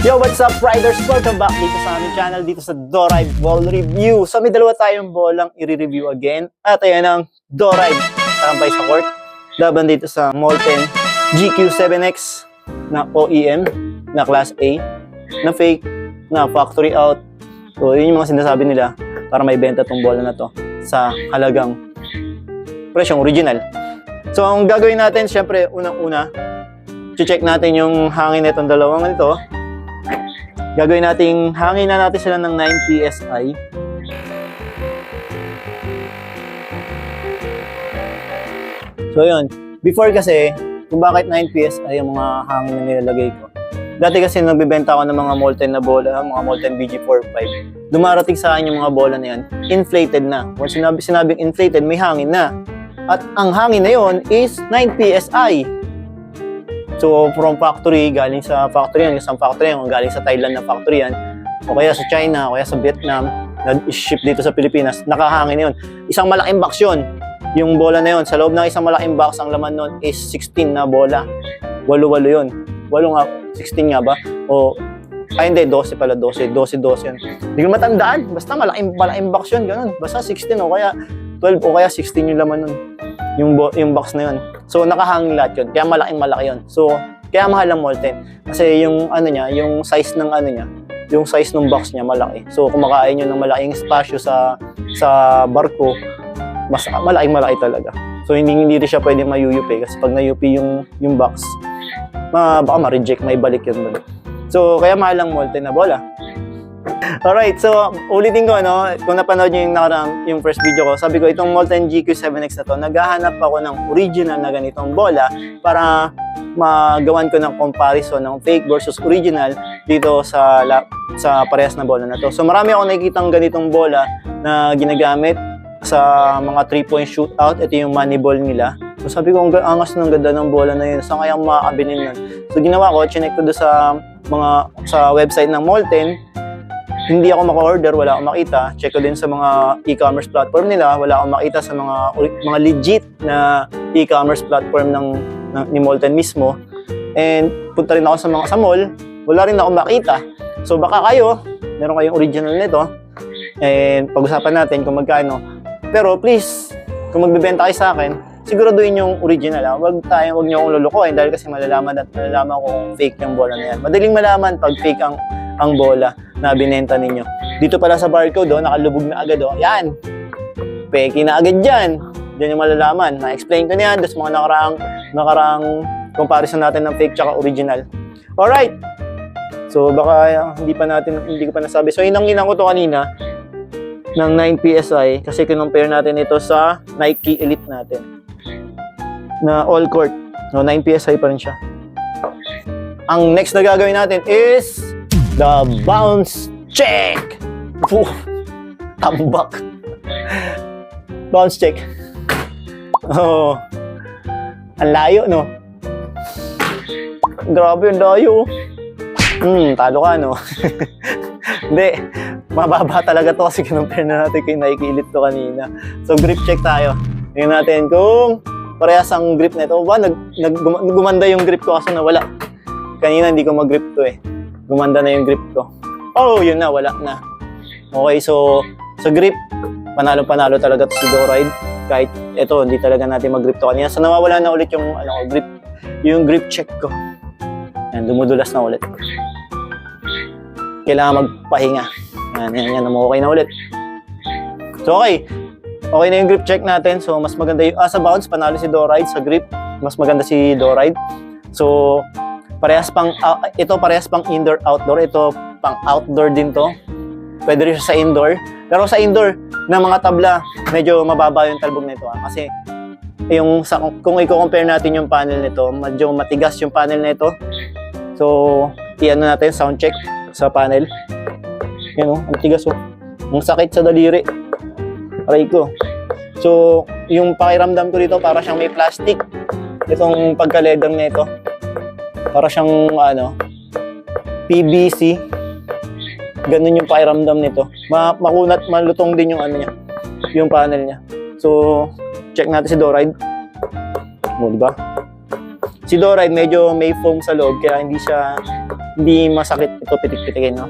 Yo, what's up, riders? Welcome back dito sa aming channel, dito sa Doride Ball Review. So, may dalawa tayong ballang i-review again. At ayan ang Doride, tampay sa court. Laban dito sa Molten GQ7X na OEM, na Class A, na fake, na factory out. So, yun yung mga sinasabi nila para may benta tong bola na to sa halagang presyong original. So, ang gagawin natin, syempre, unang-una, check natin yung hangin na itong dalawang ito. Gagawin natin, hangin na natin sila ng 9 PSI. So yun, before kasi, kung bakit 9 PSI yung mga hangin na nilalagay ko. Dati kasi nagbibenta ako ng mga Molten na bola, mga Molten BG45. Dumarating sa akin yung mga bola na yan, inflated na. Kung sinabing inflated, may hangin na. At ang hangin na yun is 9 PSI. So, from factory, galing sa factory yan, isang factory yan, galing sa Thailand na factory yan, o kaya sa China, o kaya sa Vietnam, na-ship dito sa Pilipinas, nakahangin yun. Isang malaking box yun, yung bola na yun. Sa loob ng isang malaking box, ang laman nun is 16 na bola. 8 yun. 8 nga, 16 nga ba? O, ay hindi, 12 pala, 12 yun. Hindi ko matandaan, basta malaking box yun, ganun. Basta 16 o kaya 12 o kaya 16 yung laman nun. Yung box na yun. So, nakahangin lahat yun. Kaya malaki yun. So, kaya mahal ang Molten. Kasi yung ano niya, yung size ng ano niya, yung size ng box niya malaki. So, kumakain yun ng malaking espasyo sa barko, mas malaki talaga. So, hindi rin siya pwede mayuyupi. Kasi pag nayupi yung box, baka ma-reject, may balik yun. So, kaya mahal ang Molten na bola. Alright, so ulitin ko, kung napanood nyo yung first video ko, sabi ko itong Molten GQ7X na to, naghahanap ako ng original na ganitong bola para magawan ko ng comparison ng fake versus original dito sa parehas na bola na to. So marami ako nakikitang ganitong bola na ginagamit sa mga 3-point shootout. Ito yung money ball nila. So sabi ko, ang angas ng ganda ng bola na yun. Saan kaya makakabili nun? So ginawa ko, chinek ko doon sa website ng Molten. Hindi ako maka-order, wala akong makita. Check ko din sa mga e-commerce platform nila, wala akong makita sa mga legit na e-commerce platform ni Molten mismo. And punta rin ako sa mall, wala rin ako makita. So baka meron kayong original nito, and pag-usapan natin kung magkano. Pero please, kung magbebenta kayo sa akin, siguraduhin yung original. Huwag niyo akong lulukohin dahil kasi malalaman kung fake yung bola na yan. Madaling malaman pag fake ang bola na binenta ninyo. Dito pala sa barcode, nakalubog na agad. Yan! Peki na agad dyan. Diyan yung malalaman. Na-explain ko na yan. Tapos mga nakaraang comparison natin ng fake tsaka original. Alright! So, baka hindi ko pa nasabi. So, inang ko to kanina ng 9 PSI kasi kinumpare natin ito sa Nike Elite natin na all court. 9 PSI pa rin siya. Ang next na gagawin natin is the bounce check. Tambak. Bounce check. Oh. Ang layo, no? Grabe, ang layo. Talo ka, no? Hindi. Mababa talaga to kasi kinumpare na natin kay Nike Elite to kanina. So, grip check tayo. Tingnan natin kung parehas ang grip na ito. Gumanda yung grip ko kasi nawala. Kanina hindi ko mag-grip to eh. Gumanda na yung grip ko. Oh, yun na, wala na. Okay, so sa grip, panalo talaga to si Doride. Kahit ito, hindi talaga natin mag-grip to kanina. So nawawala na ulit yung grip. Yung grip check ko. Yan, dumudulas na ulit. Kailangan magpahinga. Yan, okay na ulit. So okay. Okay na yung grip check natin. So mas maganda yung sa bounce, panalo si Doride. Sa grip, mas maganda si Doride. So parehas pang indoor-outdoor. Ito pang outdoor din to. Pwede rin siya sa indoor. Pero sa indoor, ng mga tabla, medyo mababa yung talbog nito. Kasi kung i-compare natin yung panel nito, medyo matigas yung panel nito. So, iyan natin, sound check sa panel. Yan ang tigas oh. Ang sakit sa daliri. Aray ko. So, yung pakiramdam ko dito, para siyang may plastic. Itong pagka-leather nito. Para siyang PVC. Ganun yung pakiramdam nito. Makunat, malutong din yung niya, yung panel niya. So, check natin si Doride. O, diba? Si Doride medyo may foam sa loob kaya hindi hindi masakit ito pitik-pitikin, no?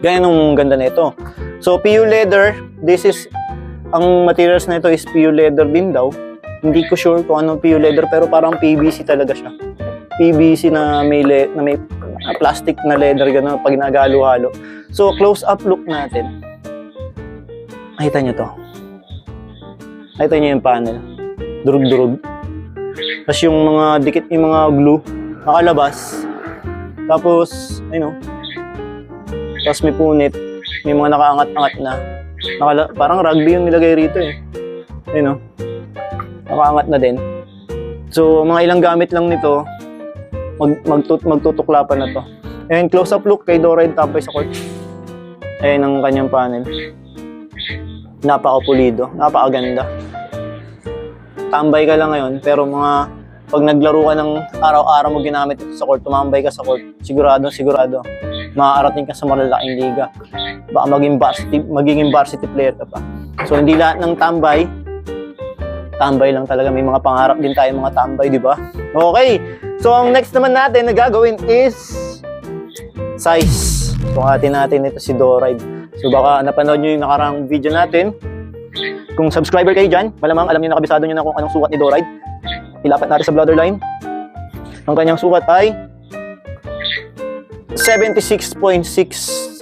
Ganyan ang ganda na ito. So, PU leather, ang materials na ito is PU leather din daw. Hindi ko sure kung anong PU leather, pero parang PVC talaga siya. PVC na may plastic na leather, gano'n, pag ginagalo-halo. So, close-up look natin. Nakita nyo to. Nakita nyo yung panel. Durug-durug. Tapos yung mga dikit, yung mga glue, nakalabas. Tapos, ayun, tapos may punit. May mga nakaangat-angat na. Parang rugby yung nilagay rito eh. Ayun, nakaangat na din. So, mga ilang gamit lang nito, magtutuklapan na to. And close-up look kay Doride Tambay sa court. Ayan ang kanyang panel. Napaka-pulido, napakaganda. Tambay ka lang ngayon, pero pag naglaro ka ng araw-araw mo ginamit ito sa court, tumambay ka sa court, sigurado, maaarating ka sa malalaking liga. Baka magiging varsity player ka pa. So, hindi lahat ng tambay lang talaga. May mga pangarap din tayo mga tambay, di ba? Okay. So, ang next naman natin na gagawin is size. So, atin ito si Doride. So, baka napanood nyo yung nakarang video natin. Kung subscriber kayo dyan, malamang alam nyo na kabisado nyo na kung anong sukat ni Doride. Ilapat natin sa bladder line. Ang kanyang sukat ay 76.6, 76.5,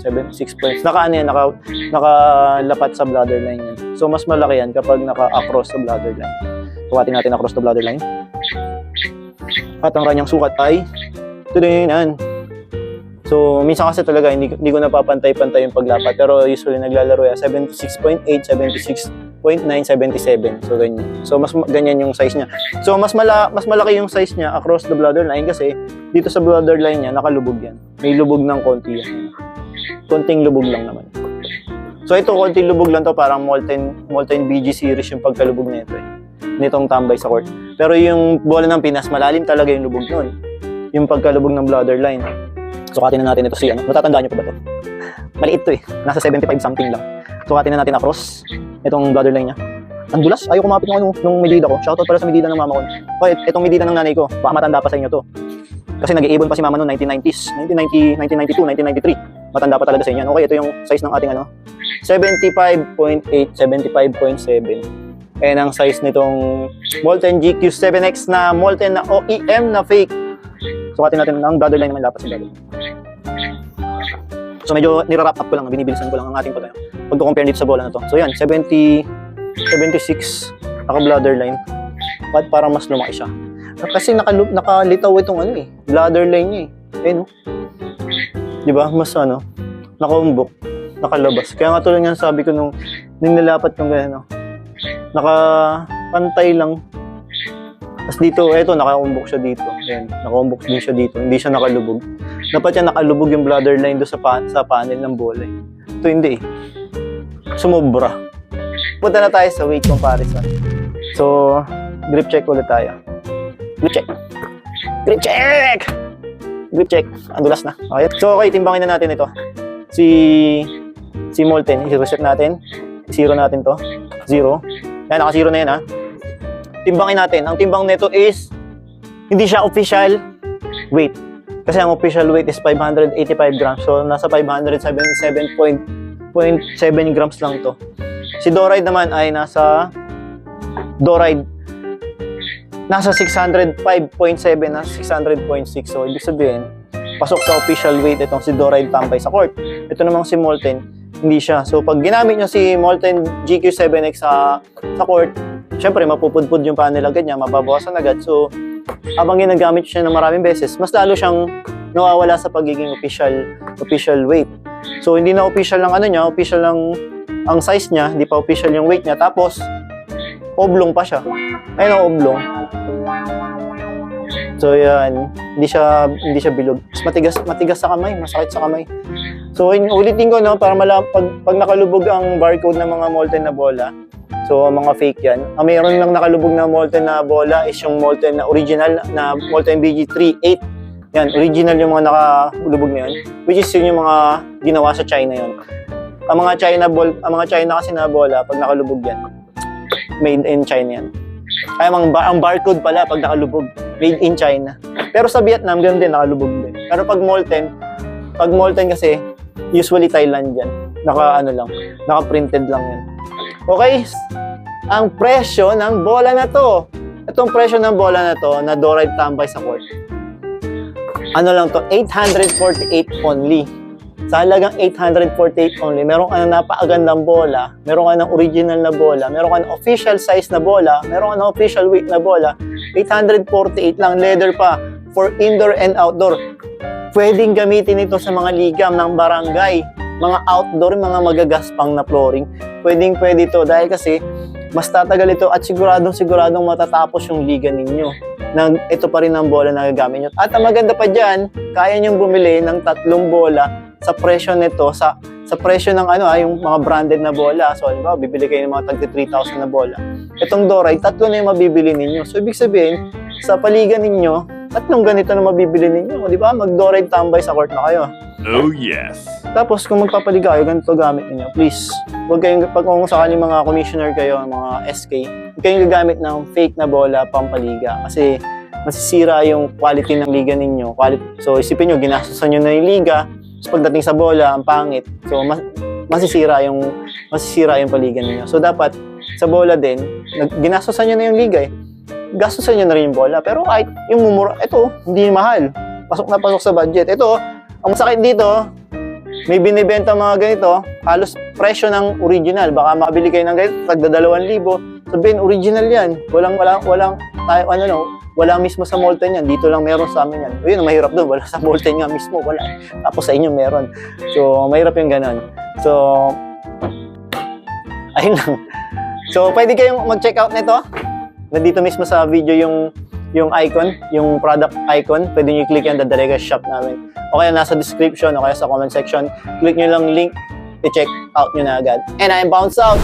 76. Nakalapat sa bladder line yan. So, mas malaki yan kapag naka-across sa bladder line. Sukatin natin across the bladder line. At ang kanyang sukat ay tulinan. So, minsan kasi talaga hindi ko napapantay-pantay yung paglapat. Pero usually naglalaro yan 76.8, 76.9, 77. So, ganyan. So, mas ganyan yung size niya. So, mas malaki yung size niya across the bladder line kasi dito sa bladder line niya, nakalubog yan. May lubog ng konti yan. Konting lubog lang naman. So, ito, konting lubog lang to. Parang Molten BG series yung pagkalubog nito eh. Nitong tambay sa court. Pero yung bola ng Pinas, malalim talaga yung lubog nun. Yung pagkalubog ng bladder line. Sukatin na natin ito si natatandaan nyo pa ba ito? Maliit to eh. Nasa 75 something lang. Sukatin na natin across itong bladder line niya. Ang dulas. Ayaw kumapit nung medida ko. Shoutout pala sa medida ng mama ko. Okay, itong medida ng nanay ko. Baka matanda pa sa inyo to. Kasi nag-iibon pa si mama noong 1990s. 1990, 1992, 1993. Matanda pa talaga sa inyo. Okay, ito yung size ng ating 75.8, 75.7. And ang size nitong Molten GQ7X na Molten na OEM na fake. Sukatin natin ng bladder line naman lapat sa bladder. So medyo nira-wrap up ko lang, binibilisan ko lang ang ating pag-compare dito sa bola na to. So yan, 76 naka-bladder line. But parang mas lumaki siya. Kasi nakalitaw itong bladder line niya eh. Ayun, di ba? Mas nakaumbok, nakalabas. Kaya nga tulad nga sabi ko nung nilalapat kong gano'n, nakapantay lang. Tapos dito, eto, nakaumbok siya dito. Ayan, nakaumbok din siya dito. Hindi siya nakalubog. Dapat yan nakalubog yung bladder line doon sa panel ng bola. Ito hindi eh. Sumobra. Punta na tayo sa weight comparison. So, grip check ulit tayo. Grip check. Grip check! Grip check. Ang dulas na. Okay. So, okay, timbangin na natin ito. Si Molten. I-reset natin. Zero natin to. Zero. Yan, naka-zero na yan ha. Timbangin natin. Ang timbang nito is hindi siya official weight. Kasi ang official weight is 585 grams. So, nasa 577.7 grams lang to. Si Doride naman ay nasa 605.7 na 600.6. So, ibig sabihin, pasok sa official weight itong si Doride Tambay sa court. Ito namang si Molten, hindi siya. So, pag ginamit nyo si Molten GQ7X sa court, syempre, mapupudpud yung panel agad niya, mababawasan agad. So, habang ginagamit siya ng maraming beses, mas lalo siyang nawawala sa pagiging official weight. So, hindi na official ng official ang size niya, hindi pa official yung weight niya. Tapos, oblong pa siya. Ayun ang oblong. So, yan. Hindi siya bilog. Matigas sa kamay, masakit sa kamay. So, ulitin ko, para pag nakalubog ang barcode ng mga Molten na bola, so, mga fake yan. Ang mayroon lang nakalubog na Molten na bola is yung Molten na original na Molten BG38. Yan, original yung mga nakalubog na yun. Which is yun yung mga ginawa sa China yun. Ang mga China kasi na bola, pag nakalubog yan, made in China yan. Ay, ang barcode pala pag nakalubog, made in China. Pero sa Vietnam, ganun din, nakalubog din. Pero pag molten kasi, usually Thailand yan. Naka-printed lang yan. Okay, ang presyo ng bola na to. Itong presyo ng bola na to, na Dorite tambay sa court. Ano lang to, 848 only. Sa halagang 848 only, meron ka na napakagandang bola, meron ka ng original na bola, meron ka ng official size na bola, meron ka ng official weight na bola, 848 lang, leather pa, for indoor and outdoor. Pwedeng gamitin ito sa mga ligam ng barangay, mga outdoor, mga magagaspang na flooring. Pwede ito dahil kasi mas tatagal ito at siguradong matatapos yung liga ninyo. Ito pa rin ang bola na gagamit nyo. At ang maganda pa dyan, kaya nyong bumili ng 3 bola sa presyo nito, sa presyo ng yung mga branded na bola. So, halimbawa, bibili kayo ng mga tag 3,000 na bola. Itong Dorite, 3 na yung mabibili ninyo. So, ibig sabihin, sa paligan ninyo, 3 ganito na mabibili ninyo. Di ba? Mag-Dorite tambay sa court na kayo. Oh yes! Tapos, kung magpapaliga kayo, ganito gamit ninyo. Please, pag kung sakaling mga commissioner kayo, mga SK, huwag kayong gagamit ng fake na bola pampaliga. Kasi, masisira yung quality ng liga ninyo. So, isipin nyo, ginastosan nyo na yung liga. So, pagdating sa bola, ang pangit. So, masisira yung paligan ninyo. So, dapat, sa bola din, ginastosan nyo na yung liga eh. Gastosan nyo na rin yung bola. Pero kahit yung mumura, ito, hindi mahal. Pasok na pasok sa budget. Ito, ang masakit dito, may binibenta mga ganito, halos presyo ng original. Baka mabili kayo ng ganito, tagda 2,000. Sabihin, original yan. Wala mismo sa Molten yan. Dito lang meron sa amin yan. O yun, mahirap doon. Wala sa Molten nga mismo. Wala. Tapos sa inyo meron. So, mahirap yung ganon. So, ayun lang. So, pwede kayong mag-check out nito. Nandito mismo sa video yung icon, yung product icon. Pwede nyo i-click yan, dadalhin ka shop namin. O kaya nasa description, o kaya sa comment section. Click nyo lang link, i-check out nyo na agad. And I'm Bounce Out!